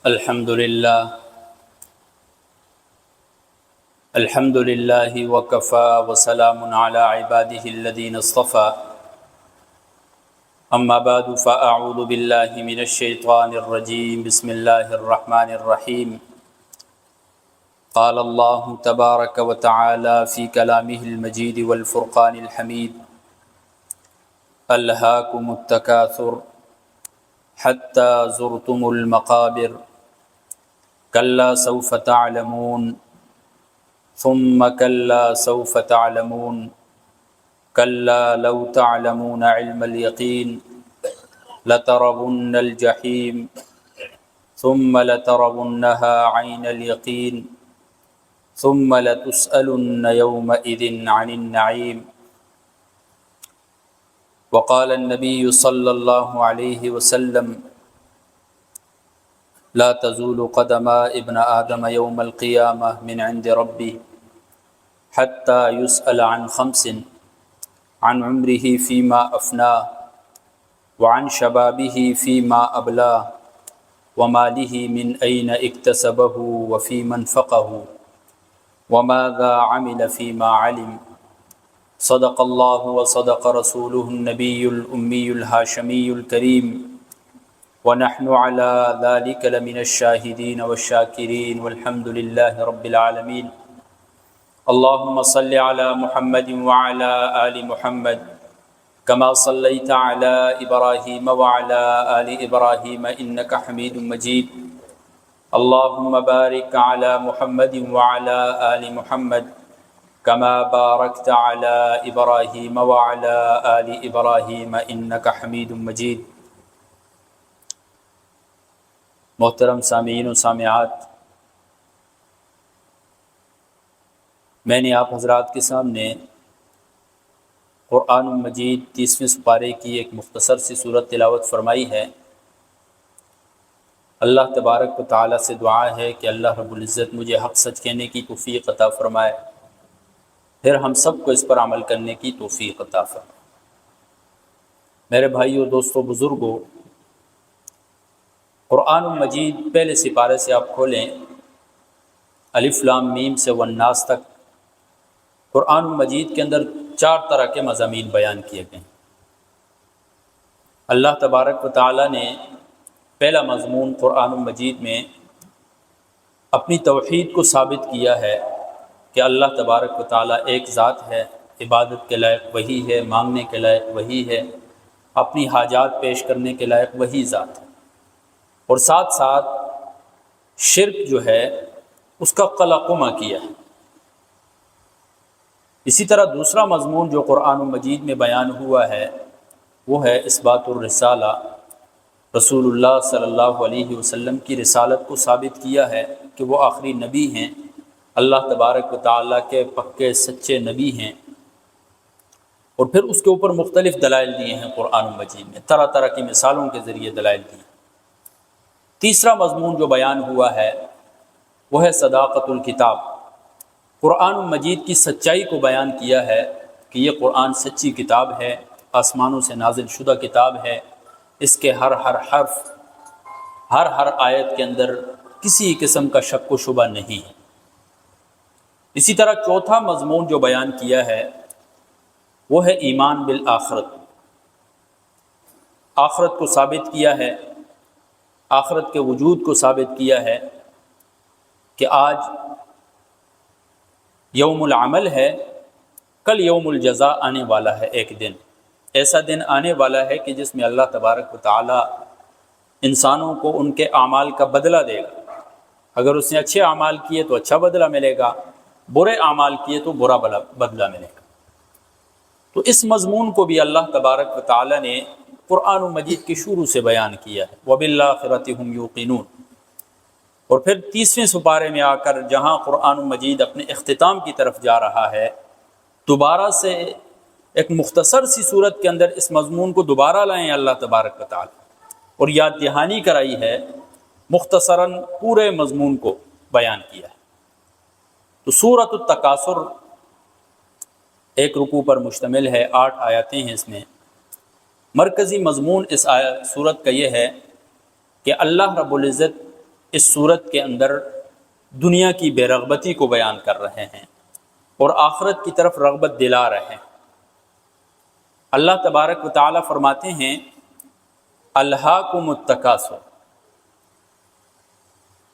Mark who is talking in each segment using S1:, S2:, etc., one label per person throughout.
S1: الحمد للہ وکفى وسلام علی عباده الذین اصطفى اما بعد فاعوذ باللہ من الشیطان الرجیم بسم اللہ الرحمن الرحیم قال اللہ تبارک وتعالی فی کلامہ المجید والفرقان الحمید الہاکم التکاثر حتی زرتم المقابر کلا سوف تعلمون ثم كلا سوف تعلمون كلا لو تعلمون علم اليقين لترون الجحيم ثم لترونها عين اليقين ثم لتسألن يومئذ عن النعيم وقال النبي صلى الله عليه وسلم لا تزول قدم ابن آدم يوم القيامة من عند ربه حتى يسأل عن خمس: عن عمره فيما أفناه، وعن شبابه فيما أبلاه، وماله من أين اكتسبه وفيما انفقه، وماذا عمل فيما علم. صدق الله وصدق رسوله النبي الأمي الهاشمي الكريم، ونحن على ذلك لمن الشاهدين والشاكرين والحمد لله رب العالمين. اللهم صل على محمد وعلى آل محمد كما صليت على إبراهيم وعلى آل إبراهيم إنك حميد مجيد. اللهم بارك على محمد وعلى آل محمد كما باركت على إبراهيم وعلى آل إبراهيم إنك حميد مجيد. محترم سامعین و سامعات، میں نے آپ حضرات کے سامنے قرآن مجید 30ویں سپارے کی ایک مختصر سی صورت تلاوت فرمائی ہے. اللہ تبارک و تعالیٰ سے دعا ہے کہ اللہ رب العزت مجھے حق سچ کہنے کی توفیق عطا فرمائے، پھر ہم سب کو اس پر عمل کرنے کی توفیق عطا فرمائے. میرے بھائیوں، دوستوں، بزرگوں، قرآن مجید پہلے سپارے سے آپ کھولیں، الف لام میم سے والناس تک. قرآن مجید کے اندر 4 طرح کے مضامین بیان کیے گئے ہیں. اللہ تبارک و تعالیٰ نے پہلا مضمون قرآن مجید میں اپنی توحید کو ثابت کیا ہے کہ اللہ تبارک و تعالیٰ ایک ذات ہے، عبادت کے لائق وہی ہے، مانگنے کے لائق وہی ہے، اپنی حاجات پیش کرنے کے لائق وہی ذات ہے، اور ساتھ ساتھ شرک جو ہے اس کا قلقمہ کیا ہے. اسی طرح دوسرا مضمون جو قرآن مجید میں بیان ہوا ہے وہ ہے اثبات الرسالہ. رسول اللہ صلی اللہ علیہ وسلم کی رسالت کو ثابت کیا ہے کہ وہ آخری نبی ہیں، اللہ تبارک و تعالیٰ کے پکے سچے نبی ہیں، اور پھر اس کے اوپر مختلف دلائل دیے ہیں. قرآن مجید میں طرح طرح کی مثالوں کے ذریعے دلائل دیے. تیسرا مضمون جو بیان ہوا ہے وہ ہے صداقت الکتاب. قرآن مجید کی سچائی کو بیان کیا ہے کہ یہ قرآن سچی کتاب ہے، آسمانوں سے نازل شدہ کتاب ہے، اس کے ہر حرف، ہر آیت کے اندر کسی قسم کا شک و شبہ نہیں ہے. اسی طرح چوتھا مضمون جو بیان کیا ہے وہ ہے ایمان بالآخرت. آخرت کو ثابت کیا ہے، آخرت کے وجود کو ثابت کیا ہے کہ آج یوم العمل ہے، کل یوم الجزاء آنے والا ہے. ایک دن ایسا دن آنے والا ہے کہ جس میں اللہ تبارک و تعالی انسانوں کو ان کے اعمال کا بدلہ دے گا. اگر اس نے اچھے اعمال کیے تو اچھا بدلہ ملے گا، برے اعمال کیے تو برا بدلہ ملے گا. تو اس مضمون کو بھی اللہ تبارک و تعالی نے قرآن مجید کے شروع سے بیان کیا ہے. وَبِالْآخِرَةِ هُمْ يُوقِنُونَ. اور پھر 30ویں سپارے میں آ کر جہاں قرآن مجید اپنے اختتام کی طرف جا رہا ہے، دوبارہ سے ایک مختصر سی صورت کے اندر اس مضمون کو دوبارہ لائیں اللہ تبارک و تعالی، اور یاد دہانی کرائی ہے، مختصراً پورے مضمون کو بیان کیا ہے. تو سورۃ التکاثر ایک رکوع پر مشتمل ہے، 8 آیاتیں ہیں اس میں. مرکزی مضمون اس سورت کا یہ ہے کہ اللہ رب العزت اس صورت کے اندر دنیا کی بے رغبتی کو بیان کر رہے ہیں اور آخرت کی طرف رغبت دلا رہے ہیں۔ اللہ تبارک و تعالی فرماتے ہیں الہاکم التکاثر،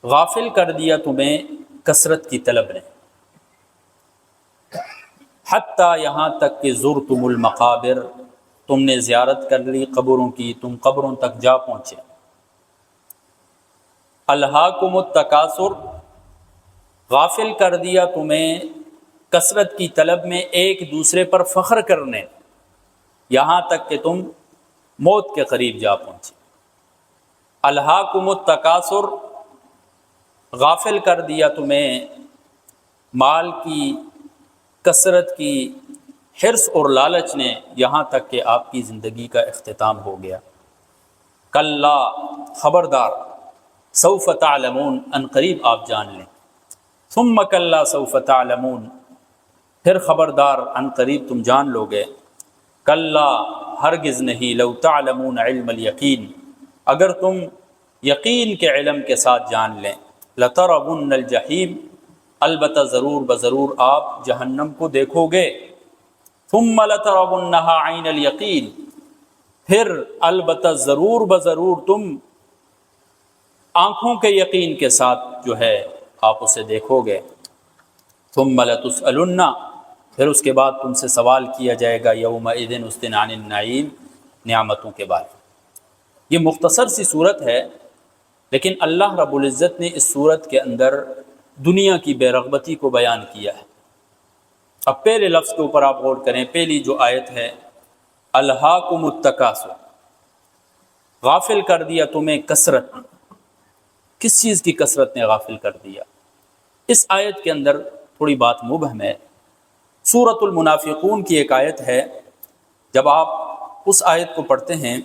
S1: غافل کر دیا تمہیں کثرت کی طلب نے، حتیٰ یہاں تک کہ زرتم المقابر، تم نے زیارت کر لی قبروں کی، تم قبروں تک جا پہنچے۔ الہاکم التکاثر، غافل کر دیا تمہیں کثرت کی طلب میں ایک دوسرے پر فخر کرنے، یہاں تک کہ تم موت کے قریب جا پہنچے۔ الہاکم التکاثر، غافل کر دیا تمہیں مال کی کثرت کی حرص اور لالچ نے، یہاں تک کہ آپ کی زندگی کا اختتام ہو گیا۔ کلا، خبردار، سوف تعلمون، ان قریب آپ جان لیں، ثم کلا سوف تعلمون، پھر خبردار ان قریب تم جان لو گے۔ کلا، ہرگز نہیں، لو تعلمون علم الیقین، اگر تم یقین کے علم کے ساتھ جان لیں، لترون الجحیم، البتہ ضرور بضرور آپ جہنم کو دیکھو گے، ثم لترونها عین الیقین، پھر البتہ ضرور بضرور تم آنکھوں کے یقین کے ساتھ جو ہے آپ اسے دیکھو گے۔ ثم لتسألن، پھر اس کے بعد تم سے سوال کیا جائے گا یومئذ، اس دن، عن النعیم، نعمتوں کے بارے میں۔ یہ مختصر سی صورت ہے، لیکن اللہ رب العزت نے اس صورت کے اندر دنیا کی بے رغبتی کو بیان کیا ہے۔ اب پہلے لفظ کے اوپر آپ غور کریں، پہلی جو آیت ہے الہاکم التکاثر، غافل کر دیا تمہیں کثرت، کس چیز کی کثرت نے غافل کر دیا؟ اس آیت کے اندر تھوڑی بات مبہم ہے۔ سورۃ المنافقون کی ایک آیت ہے، جب آپ اس آیت کو پڑھتے ہیں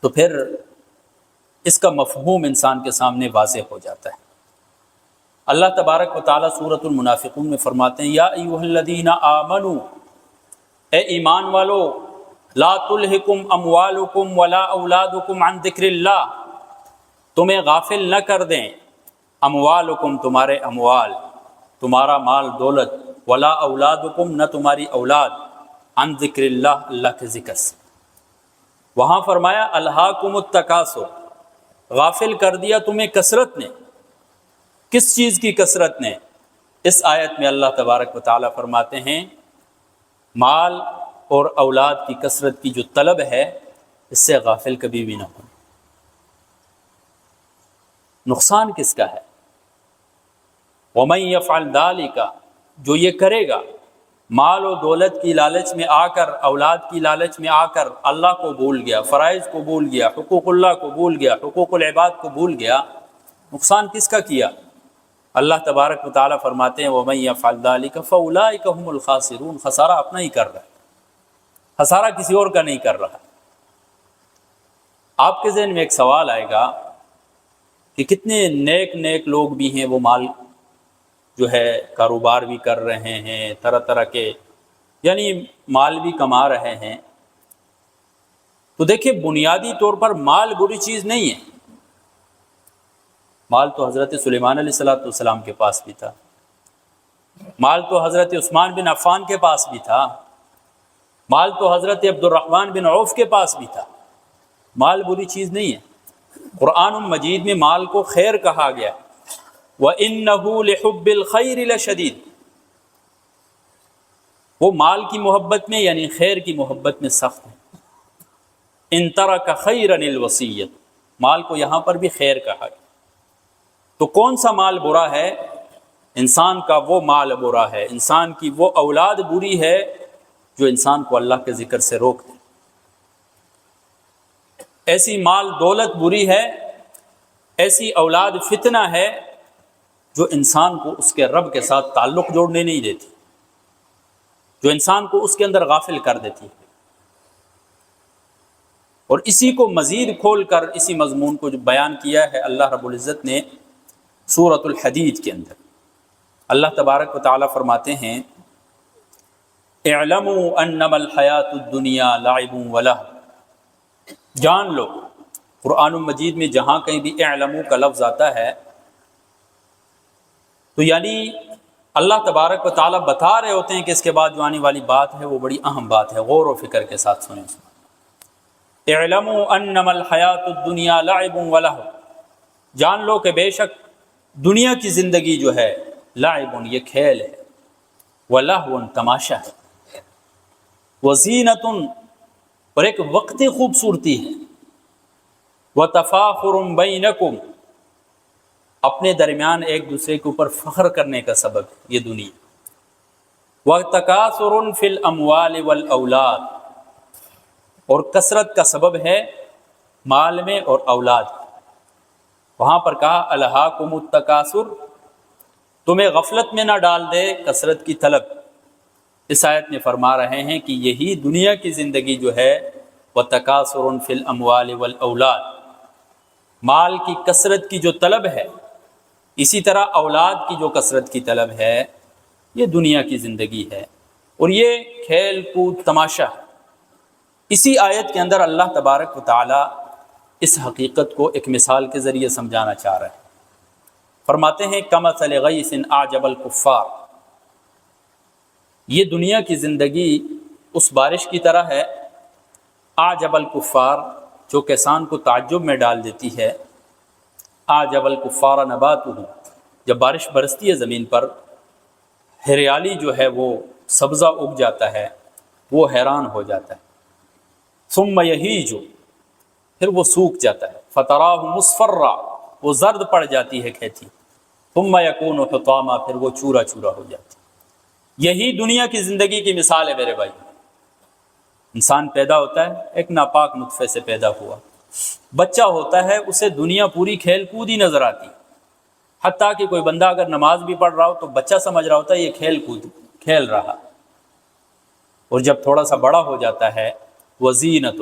S1: تو پھر اس کا مفہوم انسان کے سامنے واضح ہو جاتا ہے۔ اللہ تبارک و تعالیٰ سورۃ المنافقون میں فرماتے ہیں یا ایھا الذین آمنوا، اے ایمان والو، لا تلہکم اموالکم ولا اولادکم عن ذکر اللہ، تمہیں غافل نہ کر دیں اموالکم، تمہارے اموال، تمہارا مال دولت، ولا اولادکم، نہ تمہاری اولاد، عن ذکر اللہ، اللہ کے ذکر سے۔ وہاں فرمایا الہاکم التکاثر، غافل کر دیا تمہیں کثرت نے، کس چیز کی کثرت نے؟ اس آیت میں اللہ تبارک و تعالیٰ فرماتے ہیں مال اور اولاد کی کثرت کی جو طلب ہے، اس سے غافل کبھی بھی نہ ہو۔ نقصان کس کا ہے؟ وَمَن يَفْعَلْ ذَلِكَ، جو یہ کرے گا، مال و دولت کی لالچ میں آ کر، اولاد کی لالچ میں آ کر اللہ کو بھول گیا، فرائض کو بھول گیا، حقوق اللہ کو بھول گیا، حقوق العباد کو بھول گیا، نقصان کس کا کیا؟ اللہ تبارک و تعالیٰ فرماتے ہیں وَمَن يَفْعَلْ ذَلِكَ فَأُولَٰئِكَ هُمُ الْخَاسِرُونَ، خسارہ اپنا ہی کر رہا ہے، خسارہ کسی اور کا نہیں کر رہا۔ آپ کے ذہن میں ایک سوال آئے گا کہ کتنے نیک لوگ بھی ہیں، وہ مال جو ہے کاروبار بھی کر رہے ہیں، طرح طرح کے یعنی مال بھی کما رہے ہیں۔ تو دیکھیں بنیادی طور پر مال بری چیز نہیں ہے۔ مال تو حضرت سلیمان علیہ السلام کے پاس بھی تھا، مال تو حضرت عثمان بن عفان کے پاس بھی تھا، مال تو حضرت عبد الرحمن بن عوف کے پاس بھی تھا۔ مال بری چیز نہیں ہے۔ قرآن مجید میں مال کو خیر کہا گیا، وَإِنَّهُ لِحُبِّ الْخَيْرِ لَشَدِيدٌ، وہ مال کی محبت میں یعنی خیر کی محبت میں سخت ہے۔ إِن تَرَكَ خَيْرًا الْوَصِيَّةُ، مال کو یہاں پر بھی خیر کہا گیا۔ تو کون سا مال برا ہے؟ انسان کا وہ مال برا ہے، انسان کی وہ اولاد بری ہے جو انسان کو اللہ کے ذکر سے روک دے۔ ایسی مال دولت بری ہے، ایسی اولاد فتنہ ہے جو انسان کو اس کے رب کے ساتھ تعلق جوڑنے نہیں دیتی، جو انسان کو اس کے اندر غافل کر دیتی ہے۔ اور اسی کو مزید کھول کر اسی مضمون کو جو بیان کیا ہے اللہ رب العزت نے سورۃ الحدید کے اندر۔ اللہ تبارک و تعالیٰ فرماتے ہیں اعلموا انما الحیات الدنیا لعب ولہو، جان لو، قرآن مجید میں جہاں کہیں بھی اعلموا کا لفظ آتا ہے تو یعنی اللہ تبارک و تعالیٰ بتا رہے ہوتے ہیں کہ اس کے بعد جو آنے والی بات ہے وہ بڑی اہم بات ہے، غور و فکر کے ساتھ سنیں اس میں۔ اعلموا انما الحیات الدنیا لعب ولہو، جان لو کہ بے شک دنیا کی زندگی جو ہے لعب، یہ کھیل ہے، ولہو، تماشا ہے، وزینت، اور ایک وقتی خوبصورتی ہے، وتفاخر بینکم، اپنے درمیان ایک دوسرے کے اوپر فخر کرنے کا سبب ہے یہ دنیا، وتکاثر فی الاموال والاولاد، اور کثرت کا سبب ہے مال میں اور اولاد۔ وہاں پر کہا الہاکم التکاثر، تمہیں غفلت میں نہ ڈال دے کثرت کی طلب۔ اس آیت میں فرما رہے ہیں کہ یہی دنیا کی زندگی جو ہے وتکاثر فی الاموال والاولاد، مال کی کثرت کی جو طلب ہے، اسی طرح اولاد کی جو کثرت کی طلب ہے، یہ دنیا کی زندگی ہے اور یہ کھیل کود تماشا ہے۔ اسی آیت کے اندر اللہ تبارک و تعالی اس حقیقت کو ایک مثال کے ذریعے سمجھانا چاہ رہے ہیں۔ فرماتے ہیں کمثل غیث اعجب الکفار، یہ دنیا کی زندگی اس بارش کی طرح ہے اعجب الکفار، جو کسان کو تعجب میں ڈال دیتی ہے۔ اعجب الکفار نباتہ، جب بارش برستی ہے زمین پر، ہریالی جو ہے وہ سبزہ اگ جاتا ہے، وہ حیران ہو جاتا ہے۔ ثم یہیج، پھر وہ سوکھ جاتا ہے۔ فتراہ مصفرا، وہ زرد پڑ جاتی ہے کھیتی۔ ثم یکون حطاما، پھر وہ چورا چورا ہو جاتی ہے۔ یہی دنیا کی زندگی کی مثال ہے میرے بھائی۔ انسان پیدا ہوتا ہے ایک ناپاک نطفے سے پیدا ہوا، بچہ ہوتا ہے، اسے دنیا پوری کھیل کود ہی نظر آتی، حتیٰ کہ کوئی بندہ اگر نماز بھی پڑھ رہا ہو تو بچہ سمجھ رہا ہوتا ہے یہ کھیل کود کھیل رہا، اور جب تھوڑا سا بڑا ہو جاتا ہے وزینت،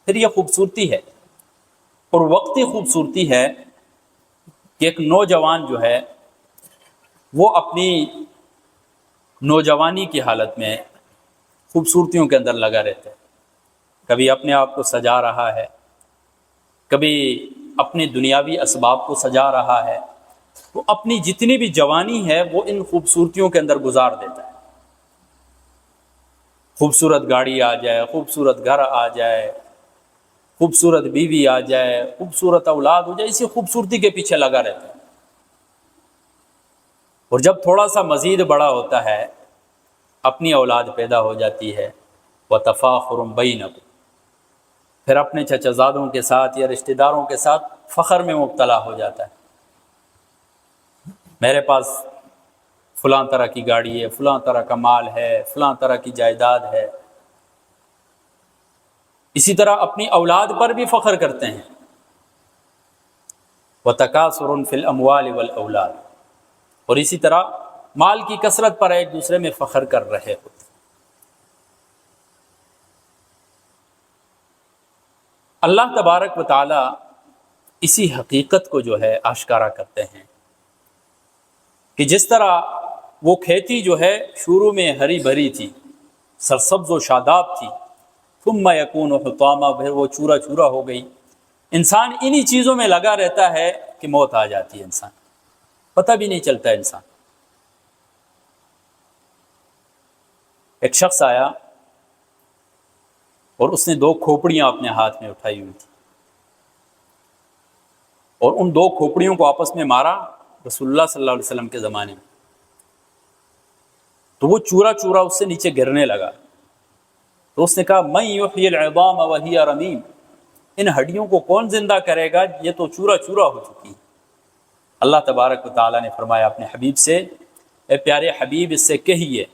S1: پھر یہ خوبصورتی ہے، اور وقتی خوبصورتی ہے کہ ایک نوجوان جو ہے وہ اپنی نوجوانی کی حالت میں خوبصورتیوں کے اندر لگا رہتا ہے، کبھی اپنے آپ کو سجا رہا ہے، کبھی اپنے دنیاوی اسباب کو سجا رہا ہے، وہ اپنی جتنی بھی جوانی ہے وہ ان خوبصورتیوں کے اندر گزار دیتا ہے۔ خوبصورت گاڑی آ جائے، خوبصورت گھر آ جائے، خوبصورت بیوی آ جائے، خوبصورت اولاد ہو جائے، اسی خوبصورتی کے پیچھے لگا رہتا ہے۔ اور جب تھوڑا سا مزید بڑا ہوتا ہے، اپنی اولاد پیدا ہو جاتی ہے، وتفاخر بینکم، پھر اپنے چچا زادوں کے ساتھ یا رشتہ داروں کے ساتھ فخر میں مبتلا ہو جاتا ہے، میرے پاس فلاں طرح کی گاڑی ہے، فلاں طرح کا مال ہے، فلاں طرح کی جائیداد ہے۔ اسی طرح اپنی اولاد پر بھی فخر کرتے ہیں، وتکاثر فی الاموال والاولاد، اور اسی طرح مال کی کثرت پر ایک دوسرے میں فخر کر رہے ہوتے۔ اللہ تبارک و تعالی اسی حقیقت کو جو ہے آشکارا کرتے ہیں کہ جس طرح وہ کھیتی جو ہے شروع میں ہری بھری تھی، سرسبز و شاداب تھی، ثم یکون حطاما، پھر وہ چورا چورا ہو گئی۔ انسان انہی چیزوں میں لگا رہتا ہے کہ موت آ جاتی ہے، انسان پتہ بھی نہیں چلتا ہے۔ انسان، ایک شخص آیا اور اس نے 2 کھوپڑیاں اپنے ہاتھ میں اٹھائی ہوئی تھی، اور ان 2 کھوپڑیوں کو آپس میں مارا رسول اللہ صلی اللہ علیہ وسلم کے زمانے میں، تو وہ چورا چورا اس سے نیچے گرنے لگا۔ تو اس نے کہا من یحیی العظام وہی رمیم، ان ہڈیوں کو کون زندہ کرے گا، یہ تو چورا چورا ہو چکی ہے۔ اللہ تبارک و تعالیٰ نے فرمایا اپنے حبیب سے، اے پیارے حبیب اس سے کہیے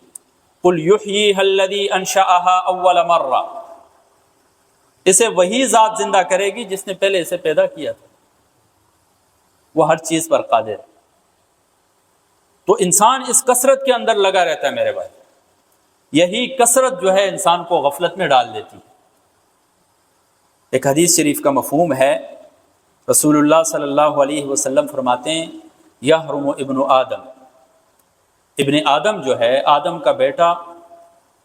S1: قل یحییھا الذی انشأھا اول مرہ، اسے وہی ذات زندہ کرے گی جس نے پہلے اسے پیدا کیا تھا، وہ ہر چیز پر قادر ہے۔ تو انسان اس کثرت کے اندر لگا رہتا ہے میرے بھائی، یہی کثرت جو ہے انسان کو غفلت میں ڈال دیتی ہے۔ ایک حدیث شریف کا مفہوم ہے، رسول اللہ صلی اللہ علیہ وسلم فرماتے ہیں یحرم ابن آدم، ابن آدم جو ہے، آدم کا بیٹا،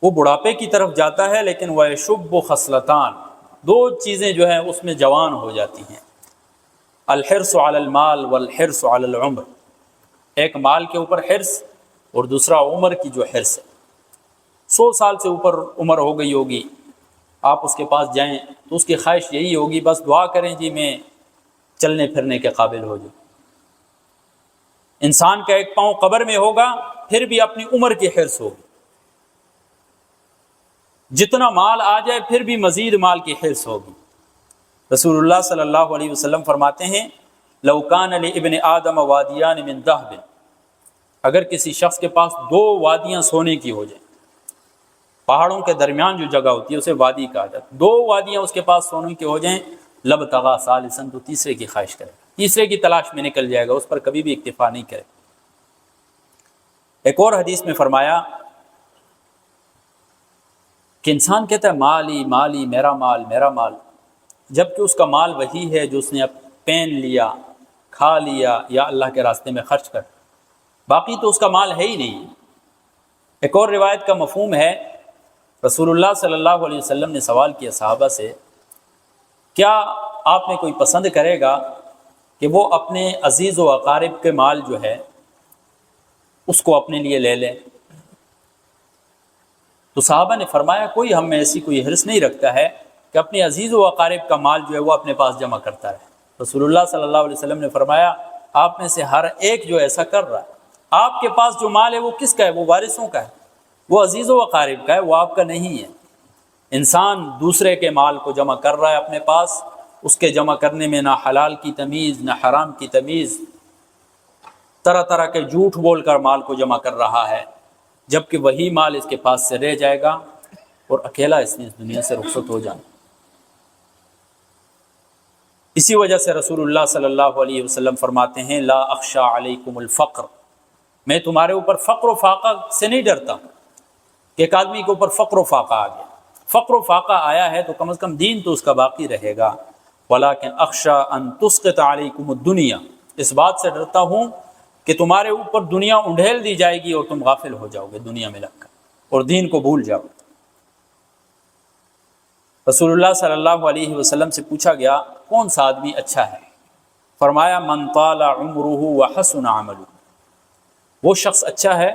S1: وہ بڑھاپے کی طرف جاتا ہے، لیکن وَيَشُبُّ خَصْلَتَان، دو چیزیں جو ہیں اس میں جوان ہو جاتی ہیں، الحرص علی المال والحرص علی العمر، ایک مال کے اوپر حرص اور دوسرا عمر کی جو حرص ہے۔ 100 سال سے اوپر عمر ہو گئی ہوگی، آپ اس کے پاس جائیں تو اس کی خواہش یہی ہوگی بس دعا کریں جی میں چلنے پھرنے کے قابل ہو جاؤں۔ انسان کا ایک پاؤں قبر میں ہوگا پھر بھی اپنی عمر کی حرص ہوگی، جتنا مال آ جائے پھر بھی مزید مال کی حرص ہوگی۔ رسول اللہ صلی اللہ علیہ وسلم فرماتے ہیں لو کان لابن آدم وادیان من ذہب، اگر کسی شخص کے پاس 2 وادیاں سونے کی ہو جائیں، پہاڑوں کے درمیان جو جگہ ہوتی ہے اسے وادی کہا جاتا ہے، 2 وادیاں اس کے پاس سونے کی ہو جائیں، لبتغى ثالثا، تو تیسرے کی خواہش کرے، تیسرے کی تلاش میں نکل جائے گا، اس پر کبھی بھی اکتفا نہیں کرے۔ ایک اور حدیث میں فرمایا کہ انسان کہتا ہے مالی مالی، میرا مال میرا مال، جبکہ اس کا مال وہی ہے جو اس نے اب پہن لیا، کھا لیا یا اللہ کے راستے میں خرچ کر، باقی تو اس کا مال ہے ہی نہیں۔ ایک اور روایت کا مفہوم ہے، رسول اللہ صلی اللہ علیہ وسلم نے سوال کیا صحابہ سے، کیا آپ میں کوئی پسند کرے گا کہ وہ اپنے عزیز و اقارب کے مال جو ہے اس کو اپنے لیے لے لے؟ تو صحابہ نے فرمایا کوئی ہم میں ایسی کوئی حرص نہیں رکھتا ہے کہ اپنے عزیز و اقارب کا مال جو ہے وہ اپنے پاس جمع کرتا رہے۔ رسول اللہ صلی اللہ علیہ وسلم نے فرمایا آپ میں سے ہر ایک جو ایسا کر رہا ہے، آپ کے پاس جو مال ہے وہ کس کا ہے؟ وہ وارثوں کا ہے، وہ عزیز و اقارب کا ہے، وہ آپ کا نہیں ہے۔ انسان دوسرے کے مال کو جمع کر رہا ہے اپنے پاس، اس کے جمع کرنے میں نہ حلال کی تمیز نہ حرام کی تمیز، طرح طرح کے جھوٹ بول کر مال کو جمع کر رہا ہے، جبکہ وہی مال اس کے پاس سے رہ جائے گا اور اکیلا اس نے اس دنیا سے رخصت ہو جانا۔ اسی وجہ سے رسول اللہ صلی اللہ علیہ وسلم فرماتے ہیں لا اخشى علیکم الفقر، میں تمہارے اوپر فقر و فاقہ سے نہیں ڈرتا کہ ایک آدمی کے اوپر فقر و فاقہ آ گیا، فقر و فاقہ آیا ہے تو کم از کم دین تو اس کا باقی رہے گا، ولکن اخشى ان تسقط علیکم الدنیا، اس بات سے ڈرتا ہوں کہ تمہارے اوپر دنیا انڈھیل دی جائے گی اور تم غافل ہو جاؤ گے دنیا میں لگ کر اور دین کو بھول جاؤ گے۔ رسول اللہ صلی اللہ علیہ وسلم سے پوچھا گیا کون سا آدمی اچھا ہے؟ فرمایا من طال عمرہ وحسن عملہ، وہ شخص اچھا ہے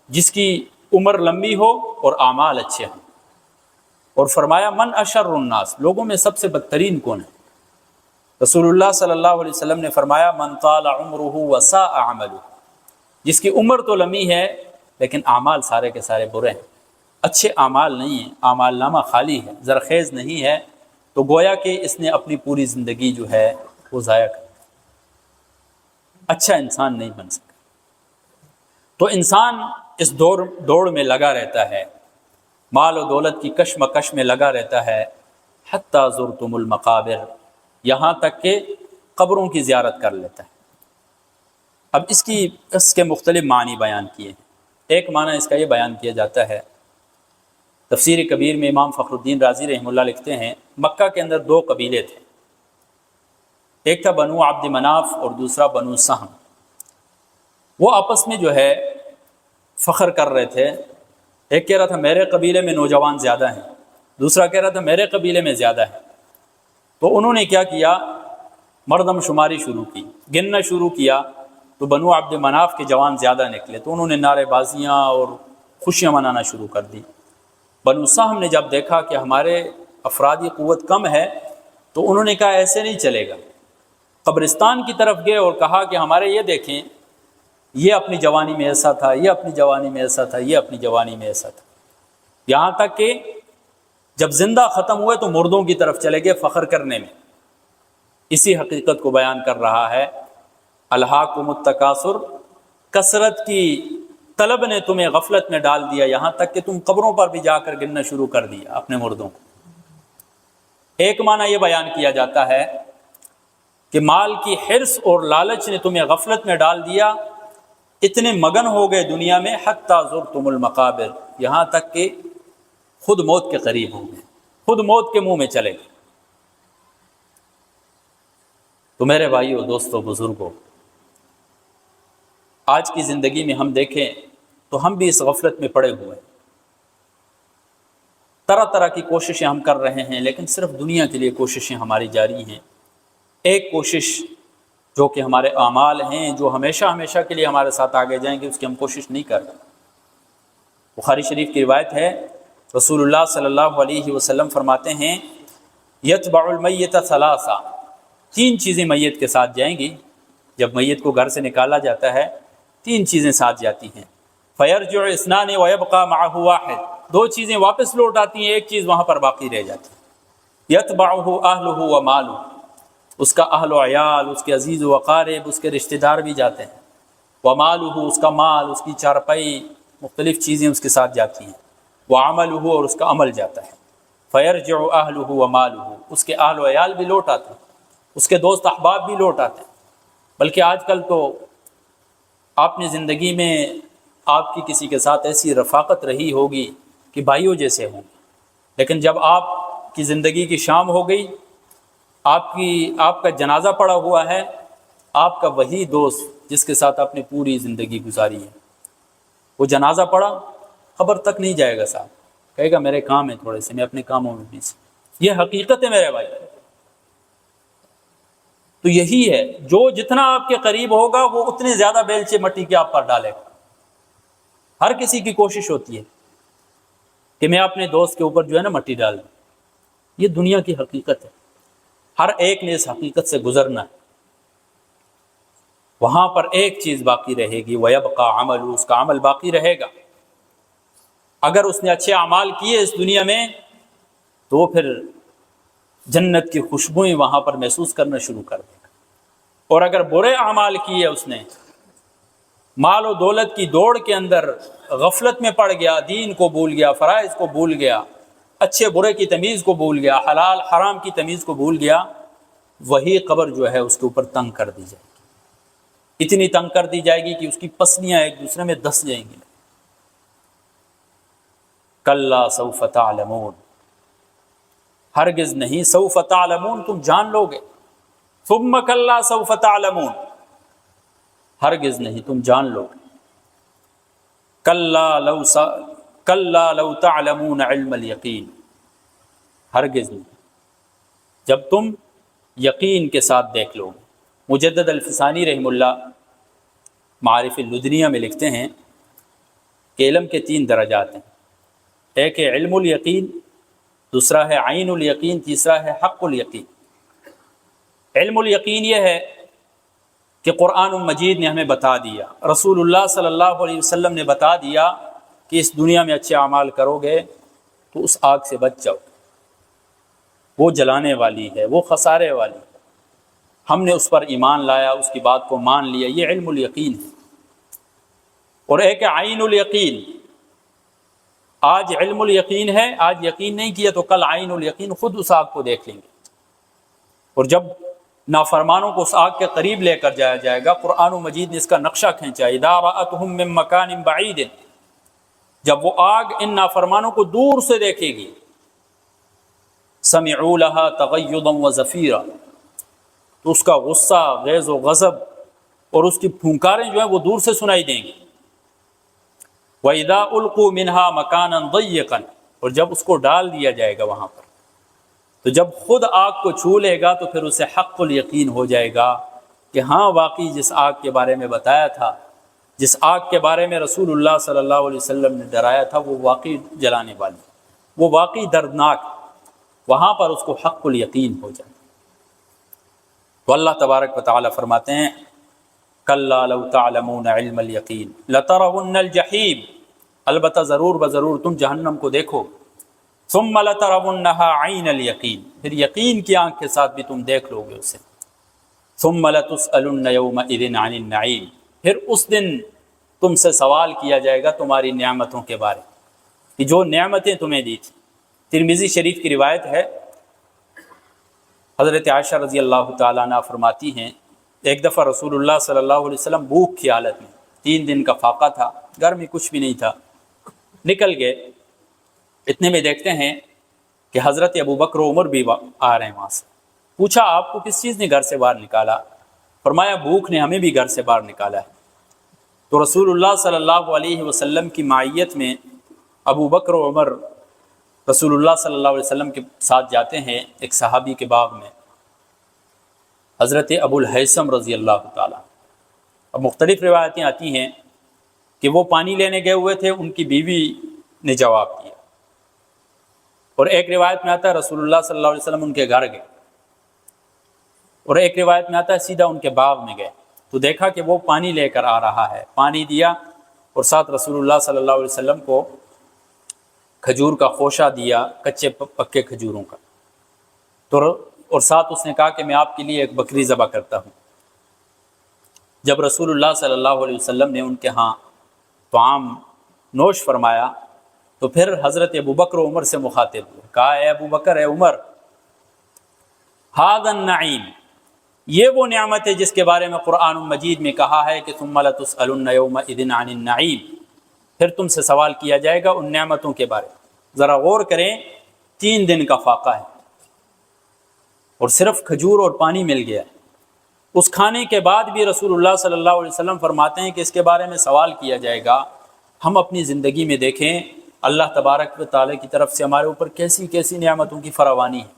S1: جس کی عمر لمبی ہو اور اعمال اچھے ہوں۔ اور فرمایا من اشر الناس، لوگوں میں سب سے بدترین کون ہے؟ رسول اللہ صلی اللہ علیہ وسلم نے فرمایا من طال عمرہ وساء عملہ، جس کی عمر تو لمبی ہے لیکن اعمال سارے کے سارے برے ہیں، اچھے اعمال نہیں ہیں، اعمال نامہ خالی ہے، زرخیز نہیں ہے، تو گویا کہ اس نے اپنی پوری زندگی جو ہے وہ ضائع کر، اچھا انسان نہیں بن سکا۔ تو انسان اس دوڑ میں لگا رہتا ہے، مال و دولت کی کشمکش میں لگا رہتا ہے، حتی زرتم المقابر، یہاں تک کہ قبروں کی زیارت کر لیتا ہے۔ اب اس کے مختلف معنی بیان کیے ہیں۔ ایک معنی اس کا یہ بیان کیا جاتا ہے، تفسیر کبیر میں امام فخر الدین رازی رحمہ اللہ لکھتے ہیں مکہ کے اندر 2 قبیلے تھے، ایک تھا بنو عبد مناف اور دوسرا بنو سہم۔ وہ آپس میں جو ہے فخر کر رہے تھے، ایک کہہ رہا تھا میرے قبیلے میں نوجوان زیادہ ہیں، دوسرا کہہ رہا تھا میرے قبیلے میں زیادہ ہیں۔ تو انہوں نے کیا کیا، مردم شماری شروع کی، گننا شروع کیا، تو بنو عبد مناف کے جوان زیادہ نکلے، تو انہوں نے نعرے بازیاں اور خوشیاں منانا شروع کر دی۔ بنو سہم نے جب دیکھا کہ ہمارے افرادی قوت کم ہے تو انہوں نے کہا ایسے نہیں چلے گا، قبرستان کی طرف گئے اور کہا کہ ہمارے یہ دیکھیں، یہ اپنی جوانی میں ایسا تھا، یہ اپنی جوانی میں ایسا تھا، یہ اپنی جوانی میں ایسا تھا، یہاں تک کہ جب زندہ ختم ہوئے تو مردوں کی طرف چلے گئے فخر کرنے میں۔ اسی حقیقت کو بیان کر رہا ہے الہاکم التکاثر، کثرت کی طلب نے تمہیں غفلت میں ڈال دیا، یہاں تک کہ تم قبروں پر بھی جا کر گننا شروع کر دیا اپنے مردوں کو۔ ایک معنی یہ بیان کیا جاتا ہے کہ مال کی حرص اور لالچ نے تمہیں غفلت میں ڈال دیا، اتنے مگن ہو گئے دنیا میں، حتی زرتم المقابر، یہاں تک کہ خود موت کے قریب ہو گئے، خود موت کے منہ میں چلے گئے۔ تو میرے بھائیو، دوستو، بزرگوں، آج کی زندگی میں ہم دیکھیں تو ہم بھی اس غفلت میں پڑے ہوئے ہیں۔ طرح طرح کی کوششیں ہم کر رہے ہیں، لیکن صرف دنیا کے لیے کوششیں ہماری جاری ہیں۔ ایک کوشش جو کہ ہمارے اعمال ہیں، جو ہمیشہ ہمیشہ کے لیے ہمارے ساتھ آگے جائیں گے، اس کی ہم کوشش نہیں کر رہے۔ بخاری شریف کی روایت ہے، رسول اللہ صلی اللہ علیہ وسلم فرماتے ہیں یتبع المیت ثلاثہ، 3 چیزیں میت کے ساتھ جائیں گی۔ جب میت کو گھر سے نکالا جاتا ہے 3 چیزیں ساتھ جاتی ہیں۔ فیرجع اثنان ویبقى معه واحد، 2 چیزیں واپس لوٹ آتی ہیں، 1 چیز وہاں پر باقی رہ جاتی ہے۔ یتبعہ اہلہ ومالہ، اس کا اہل و عیال، اس کے عزیز و اقارب، اس کے رشتہ دار بھی جاتے ہیں۔ ومالہ، اس کا مال، اس کی چارپائی، مختلف چیزیں اس کے ساتھ جاتی ہیں۔ وعملہ، اور اس کا عمل جاتا ہے۔ فیرجع اہلہ ومالہ، اس کے اہل و عیال بھی لوٹ آتے ہیں، اس کے دوست احباب بھی لوٹ آتے ہیں۔ بلکہ آج کل تو آپ نے زندگی میں آپ کی کسی کے ساتھ ایسی رفاقت رہی ہوگی کہ بھائیوں جیسے ہوں، لیکن جب آپ کی زندگی کی شام ہو گئی، آپ کا جنازہ پڑا ہوا ہے، آپ کا وہی دوست جس کے ساتھ آپ نے پوری زندگی گزاری ہے، وہ جنازہ پڑا، خبر تک نہیں جائے گا صاحب، کہے گا میرے کام ہے تھوڑے سے، میں اپنے کاموں میں بزی۔ یہ حقیقت ہے میرے بھائی۔ تو یہی ہے، جو جتنا آپ کے قریب ہوگا وہ اتنے زیادہ بیلچے مٹی کے آپ پر ڈالے گا۔ ہر کسی کی کوشش ہوتی ہے کہ میں اپنے دوست کے اوپر جو ہے نا مٹی ڈال دوں۔ یہ دنیا کی حقیقت ہے، ہر ایک نے اس حقیقت سے گزرنا ہے۔ وہاں پر ایک چیز باقی رہے گی، وَيَبْقَى عَمَلُ، اس کا عمل باقی رہے گا۔ اگر اس نے اچھے اعمال کیے اس دنیا میں تو وہ پھر جنت کی خوشبوئیں وہاں پر محسوس کرنا شروع کر دے گا، اور اگر برے اعمال کیے اس نے، مال و دولت کی دوڑ کے اندر غفلت میں پڑ گیا، دین کو بھول گیا، فرائض کو بھول گیا، اچھے برے کی تمیز کو بھول گیا، حلال حرام کی تمیز کو بھول گیا، وہی قبر جو ہے اس کے اوپر تنگ کر دی جائے گی، اتنی تنگ کر دی جائے گی کہ اس کی پسلیاں ایک دوسرے میں دس جائیں گی۔ کلا سوف تعلمون، ہرگز نہیں، سوف تعلمون، تم جان لو گے، ثم کلا سوف تعلمون، ہرگز نہیں، تم جان لو گے۔ کلا لو تعلمون علم الیقین، ہرگز نہیں، جب تم یقین کے ساتھ دیکھ لو گے۔ مجدد الفسانی رحم اللہ معارف اللدنیہ میں لکھتے ہیں کہ علم کے 3 درجات ہیں، ایک ہے علم الیقین، دوسرا ہے عین الیقین، تیسرا ہے حق الیقین۔ علم الیقین یہ ہے کہ قرآن مجید نے ہمیں بتا دیا، رسول اللہ صلی اللہ علیہ وسلم نے بتا دیا کہ اس دنیا میں اچھے اعمال کرو گے تو اس آگ سے بچ جاؤ، وہ جلانے والی ہے، وہ خسارے والی ہے۔ ہم نے اس پر ایمان لایا، اس کی بات کو مان لیا، یہ علم الیقین ہے۔ اور ایک ہے عین الیقین، آج علم الیقین ہے، آج یقین نہیں کیا تو کل عین الیقین، خود اس آگ کو دیکھ لیں گے۔ اور جب نافرمانوں کو اس آگ کے قریب لے کر جایا جائے گا، قرآن مجید نے اس کا نقشہ کھینچا، اذا رأتهم من مکان بعید، جب وہ آگ ان نافرمانوں کو دور سے دیکھے گی، سمعوا لها تغیظا وزفیرا، تو اس کا غصہ، غیظ و غضب اور اس کی پھونکاریں جو ہیں وہ دور سے سنائی دیں گی۔ وَإِذَا أُلْقُوا مِنْهَا مَكَانًا ضَيِّقًا، اور جب اس کو ڈال دیا جائے گا وہاں پر، تو جب خود آگ کو چھو لے گا تو پھر اسے حق الیقین ہو جائے گا کہ ہاں واقعی جس آگ کے بارے میں بتایا تھا، جس آگ کے بارے میں رسول اللہ صلی اللہ علیہ وسلم نے ڈرایا تھا، وہ واقعی جلانے والی، وہ واقعی دردناک، وہاں پر اس کو حق الیقین ہو جائے۔ تو اللہ تبارک و تعالیٰ فرماتے ہیں کلا لو تعلمون علم الیقین لترون الجحیم، البتہ ضرور بضرور تم جہنم کو دیکھو، ثم لترونها عین الیقین، پھر یقین کی آنکھ کے ساتھ بھی تم دیکھ لو گے اسے، ثم لتسألن یومئذ عن النعیم، پھر اس دن تم سے سوال کیا جائے گا تمہاری نعمتوں کے بارے کہ جو نعمتیں تمہیں دی تھی۔ ترمذی شریف کی روایت ہے، حضرت عائشہ رضی اللہ تعالیٰ عنہ فرماتی ہیں ایک دفعہ رسول اللہ صلی اللہ علیہ وسلم بھوک کی حالت میں، 3 دن کا فاقہ تھا، گھر میں کچھ بھی نہیں تھا، نکل گئے، اتنے میں دیکھتے ہیں کہ حضرت ابو بکر و عمر بھی آ رہے ہیں وہاں سے۔ پوچھا آپ کو کس چیز نے گھر سے باہر نکالا؟ فرمایا بھوک نے ہمیں بھی گھر سے باہر نکالا ہے۔ تو رسول اللہ صلی اللہ علیہ وسلم کی معیت میں ابو بکر و عمر رسول اللہ صلی اللہ علیہ وسلم کے ساتھ جاتے ہیں ایک صحابی کے باغ میں، حضرت ابو الہیثم رضی اللہ تعالیٰ۔ اب مختلف روایتیں آتی ہیں کہ وہ پانی لینے گئے ہوئے تھے، ان کی بیوی نے جواب دیا، اور ایک روایت میں آتا ہے رسول اللہ صلی اللہ علیہ وسلم ان کے گھر گئے، اور ایک روایت میں آتا ہے سیدھا ان کے باغ میں گئے تو دیکھا کہ وہ پانی لے کر آ رہا ہے، پانی دیا اور ساتھ رسول اللہ صلی اللہ علیہ وسلم کو کھجور کا خوشہ دیا، کچے پکے کھجوروں کا، تو اور ساتھ اس نے کہا کہ میں آپ کے لیے ایک بکری ذبح کرتا ہوں۔ جب رسول اللہ صلی اللہ علیہ وسلم نے ان کے ہاں طعام نوش فرمایا تو پھر حضرت ابو بکر و عمر سے مخاطب ہوئے، کہا اے ابو بکر، اے عمر، ھذا النعیم، یہ وہ نعمت ہے جس کے بارے میں قرآن مجید میں کہا ہے کہ ثم لتسألن یومئذ عن النعیم، پھر تم سے سوال کیا جائے گا ان نعمتوں کے بارے میں۔ ذرا غور کریں، 3 دن کا فاقہ ہے اور صرف کھجور اور پانی مل گیا ہے، اس کھانے کے بعد بھی رسول اللہ صلی اللہ علیہ وسلم فرماتے ہیں کہ اس کے بارے میں سوال کیا جائے گا۔ ہم اپنی زندگی میں دیکھیں اللہ تبارک و تعالی کی طرف سے ہمارے اوپر کیسی کیسی نعمتوں کی فراوانی ہے۔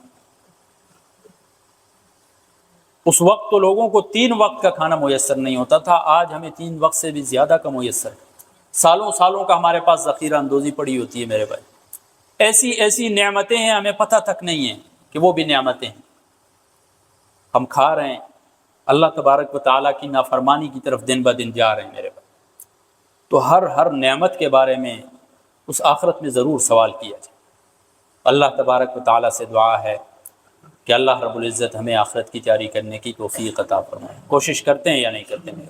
S1: اس وقت تو لوگوں کو 3 وقت کا کھانا میسر نہیں ہوتا تھا، آج ہمیں 3 وقت سے بھی زیادہ کا میسر ہے، سالوں سالوں کا ہمارے پاس ذخیرہ اندوزی پڑی ہوتی ہے۔ میرے بھائی، ایسی ایسی نعمتیں ہیں ہمیں پتہ تک نہیں ہے کہ وہ بھی نعمتیں ہیں، ہم کھا رہے ہیں، اللہ تبارک و تعالیٰ کی نافرمانی کی طرف دن بدن جا رہے ہیں۔ میرے بھائی، تو ہر نعمت کے بارے میں اس آخرت میں ضرور سوال کیا جائے۔ اللہ تبارک و تعالیٰ سے دعا ہے کہ اللہ رب العزت ہمیں آخرت کی تیاری کرنے کی توفیق عطا فرمائے۔ کوشش کرتے ہیں یا نہیں کرتے ہیں؟